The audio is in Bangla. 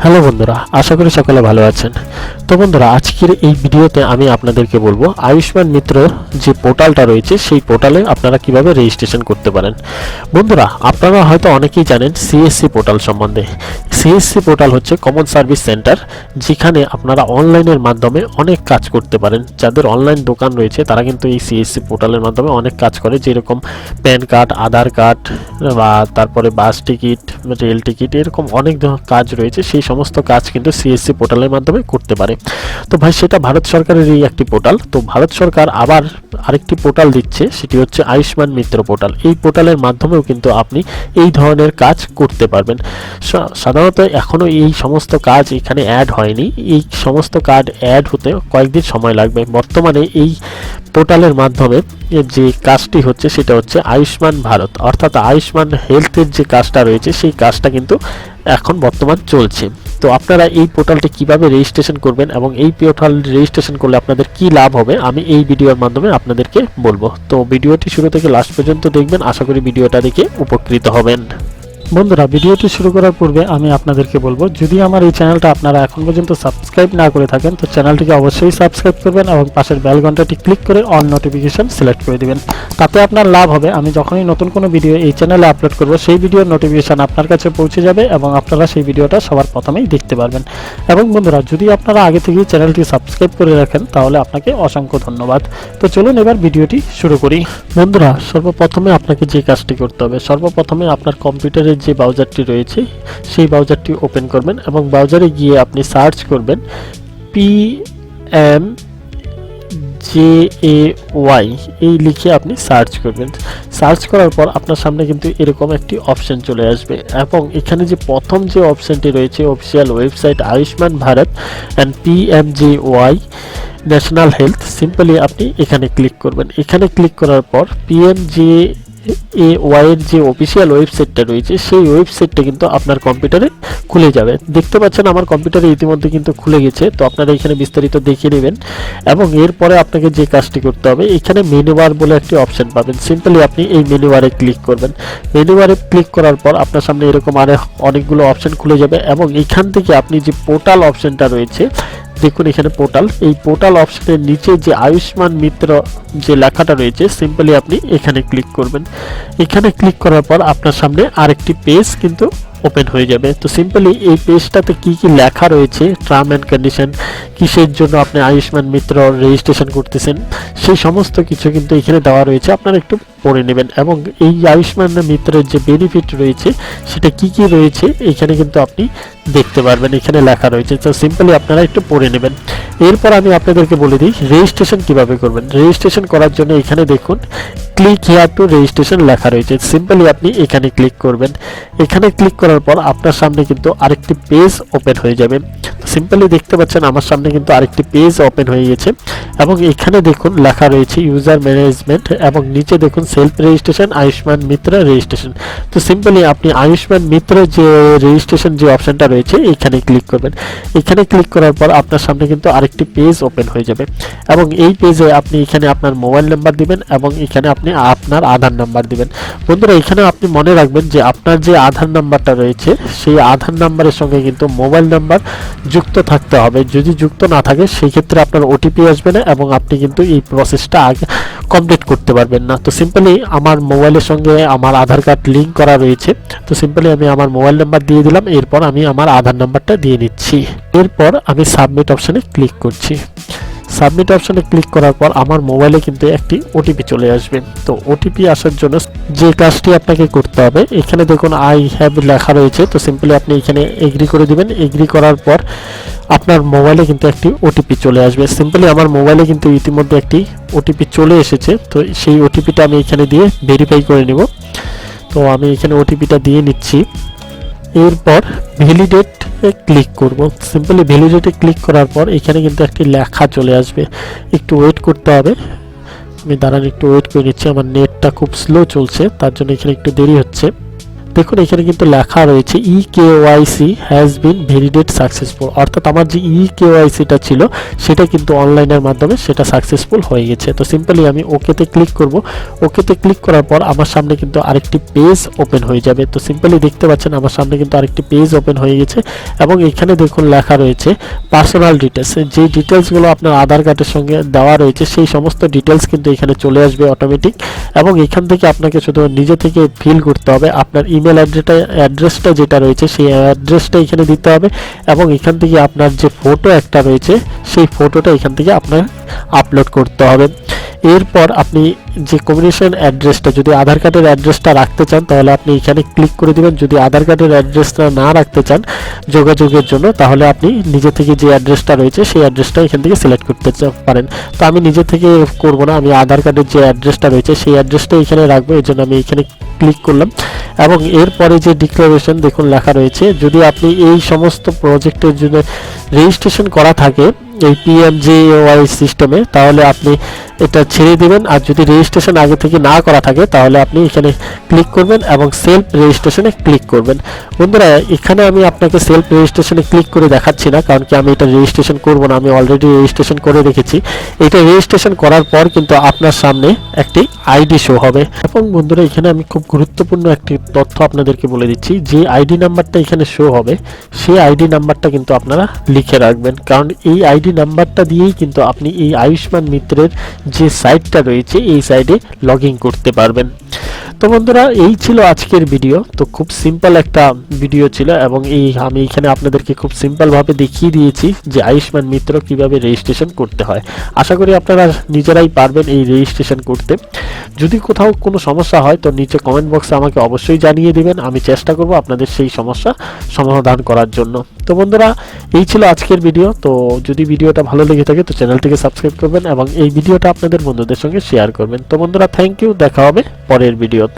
হ্যালো বন্ধুরা, আশা করি সকলে ভালো আছেন। তো বন্ধুরা, আজকের এই ভিডিওতে আমি আপনাদেরকে বলবো আয়ুষ্মান মিত্র যে পোর্টালটা রয়েছে সেই পোর্টালে আপনারা কিভাবে রেজিস্ট্রেশন করতে পারেন। বন্ধুরা, আপনারা হয়তো অনেকেই জানেন সিএসসি পোর্টাল সম্বন্ধে। সিএসসি পোর্টাল হচ্ছে কমন সার্ভিস সেন্টার, যেখানে আপনারা অনলাইনের মাধ্যমে অনেক কাজ করতে পারেন। যাদের অনলাইন দোকান রয়েছে তারা কিন্তু এই সিএসসি পোর্টালের মাধ্যমে অনেক কাজ করে, যেরকম প্যান কার্ড, আধার কার্ড বা তারপরে বাস টিকিট, রেল টিকিট, এরকম অনেক কাজ রয়েছে। সেই সমস্ত কাজ কিন্তু সিএসসি পোর্টালের মাধ্যমে করতে পারে। তো ভাই, সেটা ভারত সরকারেরই একটি পোর্টাল। তো ভারত সরকার আবার আরেকটি পোর্টাল দিচ্ছে, সেটি হচ্ছে আয়ুষ্মান মিত্র পোর্টাল। এই পোর্টালের মাধ্যমেও কিন্তু আপনি এই ধরনের কাজ করতে পারবেন। সাধারণত এখনও এই সমস্ত কাজ এখানে অ্যাড হয়নি। এই সমস্ত কার্ড অ্যাড হতে কয়েকদিন সময় লাগবে। বর্তমানে এই পোর্টালের মাধ্যমে যে কাজটি হচ্ছে সেটা হচ্ছে আয়ুষ্মান ভারত, অর্থাৎ আয়ুষ্মান হেলথের যে কাজটা রয়েছে সেই কাজটা কিন্তু এখন বর্তমান চলছে। তো আপনারা এই পোর্টালটি কিভাবে রেজিস্ট্রেশন করবেন এবং এই পোর্টাল রেজিস্ট্রেশন করলে আপনাদের কি লাভ হবে আমি এই ভিডিওর মাধ্যমে আপনাদেরকে বলবো। তো ভিডিওটি শুরু থেকে লাস্ট পর্যন্ত দেখবেন, আশা করি ভিডিওটা দেখে উপকৃত হবেন। বন্ধুরা, ভিডিওটি শুরু করার পূর্বে আমি আপনাদেরকে বলবো, যদি আমার এই চ্যানেলটা আপনারা এখন পর্যন্ত সাবস্ক্রাইব না করে থাকেন তো চ্যানেলটিকে অবশ্যই সাবস্ক্রাইব করবেন এবং পাশের বেল ঘন্টাটি ক্লিক করে অল নোটিফিকেশন সিলেক্ট করে দিবেন। তাতে আপনার লাভ হবে, আমি যখনই নতুন কোনো ভিডিও এই চ্যানেলে আপলোড করব সেই ভিডিওর নোটিফিকেশন আপনার কাছে পৌঁছে যাবে এবং আপনারা সেই ভিডিওটা সবার প্রথমেই দেখতে পারবেন। এবং বন্ধুরা, যদি আপনারা আগে থেকেই চ্যানেলটি সাবস্ক্রাইব করে রাখেন তাহলে আপনাকে অসংখ্য ধন্যবাদ। তো চলুন এবার ভিডিওটি শুরু করি। বন্ধুরা, সর্বপ্রথমে আপনাকে যে কাজটি করতে হবে, সর্বপ্রথমে আপনার কম্পিউটারের যে ব্রাউজারটি রয়েছে সেই ব্রাউজারটি ওপেন করবেন এবং ব্রাউজারে গিয়ে আপনি সার্চ করবেন PMJAY এই লিখে আপনি সার্চ করবেন। সার্চ করার পর আপনার সামনে কিন্তু এরকম একটি অপশন চলে আসবে এবং এখানে যে প্রথম যে অপশনটি রয়েছে official website Ayushman Bharat and PMJAY national health, simply আপনি এখানে ক্লিক করবেন। এখানে ক্লিক করার পর PMJAY এর যে অফিসিয়াল ওয়েবসাইটটা রয়েছে সেই ওয়েবসাইটটা কিন্তু আপনার কম্পিউটারে খুলে যাবে। দেখতে পাচ্ছেন আমার কম্পিউটারে ইতিমধ্যে কিন্তু খুলে গেছে। তো আপনারা এখানে বিস্তারিত দেখে নেবেন এবং এরপরে আপনাকে যে কাজটি করতে হবে, এখানে মেনু বার বলে একটি অপশন পাবেন। সিম্পলি আপনি এই মেনু বারে ক্লিক করবেন। মেনু বারে ক্লিক করার পর আপনার সামনে এরকম অনেকগুলো অপশন খুলে যাবে এবং এখান থেকে আপনি যে পোর্টাল অপশনটা রয়েছে, দেখুন এখানে পোর্টাল, এই পোর্টাল অপশনের নিচে যে আয়ুষ্মান মিত্র যে লেখাটা রয়েছে সিম্পলি আপনি এখানে ক্লিক করবেন। এখানে ক্লিক করার পর আপনার সামনে আরেকটি পেজ কিন্তু ওপেন হয়ে যাবে। তো সিম্পলি এই পেজটাতে কি কি লেখা রয়েছে, টার্ম অ্যান্ড কন্ডিশন, কিসের জন্য আপনি আয়ুষ্মান মিত্র রেজিস্ট্রেশন করতেছেন, সেই সমস্ত কিছু কিন্তু এখানে দেওয়া রয়েছে, আপনারা একটু পড়ে নেবেন। এবং এই আয়ুষ্মান মিত্রের যে বেনিফিট রয়েছে সেটা কি কি রয়েছে এখানে কিন্তু আপনি দেখতে পারবেন, এখানে লেখা রয়েছে। তো সিম্পলি আপনারা একটু পড়ে নেবেন। এরপর আমি আপনাদেরকে বলে দিই রেজিস্ট্রেশন কিভাবে করবেন। রেজিস্ট্রেশন করার জন্য এখানে দেখুন ক্লিক হিয়ার টু রেজিস্ট্রেশন লেখা রয়েছে, সিম্পলি আপনি এখানে ক্লিক করবেন। এখানে ক্লিক করার পর আপনার সামনে কিন্তু আরেকটি পেজ ওপেন হয়ে যাবে। সিম্পলি দেখতে পাচ্ছেন আমার সামনে কিন্তু আরেকটি পেজ ওপেন হয়ে গেছে এবং এখানে দেখুন লেখা রয়েছে ইউজার ম্যানেজমেন্ট এবং নিচে দেখুন সেলফ রেজিস্ট্রেশন আয়ুষ্মান মিত্র রেজিস্ট্রেশন। তো সিম্পলি আপনি আয়ুষ্মান মিত্র যে রেজিস্ট্রেশন যে অপশনটা রয়েছে এখানে ক্লিক করবেন। এখানে ক্লিক করার পর আপনার সামনে কিন্তু আরেকটি পেজ ওপেন হয়ে যাবে এবং এই পেজে আপনি এখানে আপনার মোবাইল নাম্বার দিবেন এবং এখানে আপনি আপনার আধার নাম্বার দিবেন। বন্ধুরা, এখানে আপনি মনে রাখবেন যে আপনার যে আধার নাম্বারটা রয়েছে সেই আধার নাম্বারের সঙ্গে কিন্তু মোবাইল নাম্বার যুক্ত থাকতে হবে। যদি যুক্ত না থাকে সেই ক্ষেত্রে আপনার ওটিপি আসবে না এবং আপনি কিন্তু এই প্রসেসটা আগে কমপ্লিট করতে পারবেন না। তো সিম্পলি আমার মোবাইলের সঙ্গে আমার আধার কার্ড লিঙ্ক করা রয়েছে, তো সিম্পলি আমি আমার মোবাইল নাম্বার দিয়ে দিলাম। এরপর আমি আমার আধার নাম্বারটা দিয়ে নিচ্ছি। এরপর আমি সাবমিট অপশানে ক্লিক করছি। সাবমিট অপশানে ক্লিক করার পর আমার মোবাইলে কিন্তু একটি ওটিপি চলে আসবে। তো ওটিপি আসার জন্য যে কাজটি আপনাকে করতে হবে, এখানে দেখুন আই হ্যাভ লেখা রয়েছে, তো সিম্পলি আপনি এখানে এগ্রি করে দিবেন। এগ্রি করার পর আপনার মোবাইলে কিন্তু একটি ওটিপি চলে আসবে। সিম্পলি আমার মোবাইলে কিন্তু ইতিমধ্যে একটি ওটিপি চলে এসেছে। তো সেই ওটিপিটা আমি এখানে দিয়ে ভেরিফাই করে নেব। তো আমি এখানে ওটিপিটা দিয়ে নিচ্ছি। এরপর ভ্যালিডেট ক্লিক করব। সিম্পলি ভ্যালিডেটে ক্লিক করার পর এখানে কিন্তু একটি লেখা চলে আসবে, একটু ওয়েট করতে হবে। আমি দাঁড়ান একটু ওয়েট করে নিচ্ছি, আমার নেটটা খুব স্লো চলছে তার জন্য এখানে একটু দেরি হচ্ছে। দেখুন এখানে কিন্তু লেখা রয়েছে eKYC has been validate successful, অর্থাৎ আমার যে ইকেওয়াইসিটা ছিল সেটা কিন্তু অনলাইনের মাধ্যমে সেটা সাকসেসফুল হয়ে গেছে। তো সিম্পলি আমি ওকেতে ক্লিক করব। ওকেতে ক্লিক করার পর আমার সামনে কিন্তু আরেকটি পেজ ওপেন হয়ে যাবে। তো সিম্পলি দেখতে পাচ্ছেন আমার সামনে কিন্তু আরেকটি পেজ ওপেন হয়ে গেছে এবং এখানে দেখুন লেখা রয়েছে পার্সোনাল ডিটেলস, যে ডিটেলসগুলো আপনার আধার কার্ডের সঙ্গে দেওয়া রয়েছে সেই সমস্ত ডিটেলস কিন্তু এখানে চলে আসবে অটোমেটিক। এবং এখান থেকে আপনাকে শুধু নিজে থেকে ফিল করতে হবে, আপনার ইমেল অ্যাড্রেসটা যেটা রয়েছে সেই অ্যাড্রেসটা এখানে দিতে হবে এবং এখান থেকে আপনার যে ফটো একটা রয়েছে সেই ফটোটা এখান থেকে আপনার আপলোড করতে হবে। এরপর আপনি যে কমিউনিকেশন অ্যাড্রেসটা, যদি আধার কার্ডের অ্যাড্রেসটা রাখতে চান তাহলে আপনি এখানে ক্লিক করে দিবেন। যদি আধার কার্ডের অ্যাড্রেসটা না রাখতে চান যোগাযোগের জন্য তাহলে আপনি নিজে থেকে যে অ্যাড্রেসটা রয়েছে সেই অ্যাড্রেসটা এখান থেকে সিলেক্ট করতে পারেন। তো আমি নিজে থেকে করব না, আমি আধার কার্ডের যে অ্যাড্রেসটা রয়েছে সেই অ্যাড্রেসটা এখানে রাখবো, এই জন্য আমি এখানে ক্লিক করলাম। এবং এরপরে যে ডিক্লারেশন দেখুন লেখা রয়েছে, যদি আপনি এই সমস্ত প্রজেক্টের জন্য রেজিস্ট্রেশন করা থাকে এই পিএমজেওয়াই সিস্টেমে তাহলে আপনি এটা ছেড়ে দেবেন, আর যদি রেজিস্ট্রেশন আগে থেকে না করা থাকে তাহলে আপনি এখানে ক্লিক করবেন এবং সেলফ রেজিস্ট্রেশনে ক্লিক করবেন। বন্ধুরা এখানে আমি আপনাকে সেলফ রেজিস্ট্রেশনে ক্লিক করে দেখাচ্ছি না, কারণ কি আমি এটা রেজিস্ট্রেশন করব না, আমি অলরেডি রেজিস্ট্রেশন করে রেখেছি। এটা রেজিস্ট্রেশন করার পর কিন্তু আপনার সামনে একটি আইডি শো হবে। এবং বন্ধুরা এখানে আমি খুব গুরুত্বপূর্ণ একটি তথ্য আপনাদেরকে বলে দিচ্ছি, যে আইডি নাম্বারটা এখানে শো হবে সেই আইডি নাম্বারটা কিন্তু আপনারা লিখে রাখবেন, কারণ এই আইডি নাম্বারটা দিয়েই কিন্তু আপনি এই আয়ুষ্মান মিত্রের যে সাইটটা রয়েছে এই সাইটে লগ ইন করতে পারবেন। তো বন্ধুরা এই ছিল আজকের ভিডিও। তো খুব সিম্পল একটা ভিডিও ছিল এবং আমি এখানে আপনাদেরকে খুব সিম্পলভাবে দেখিয়ে দিয়েছি যে আয়ুষ্মান মিত্র কিভাবে রেজিস্ট্রেশন করতে হয়। আশা করি আপনারা নিজেরাই পারবেন এই রেজিস্ট্রেশন করতে। যদি কোথাও কোনো সমস্যা হয় তো নিচে কমেন্ট বক্সে আমাকে অবশ্যই জানিয়ে দিবেন, আমি চেষ্টা করব আপনাদের সেই সমস্যা সমাধান করার জন্য। তো বন্ধুরা এই ছিল আজকের ভিডিও। তো যদি ভিডিওটা ভালো লেগে থাকে তো চ্যানেলটিকে সাবস্ক্রাইব করবেন এবং এই ভিডিওটা আপনাদের বন্ধুদের সঙ্গে শেয়ার করবেন। তো বন্ধুরা থ্যাংক ইউ, দেখা হবে পরের ভিডিওতে।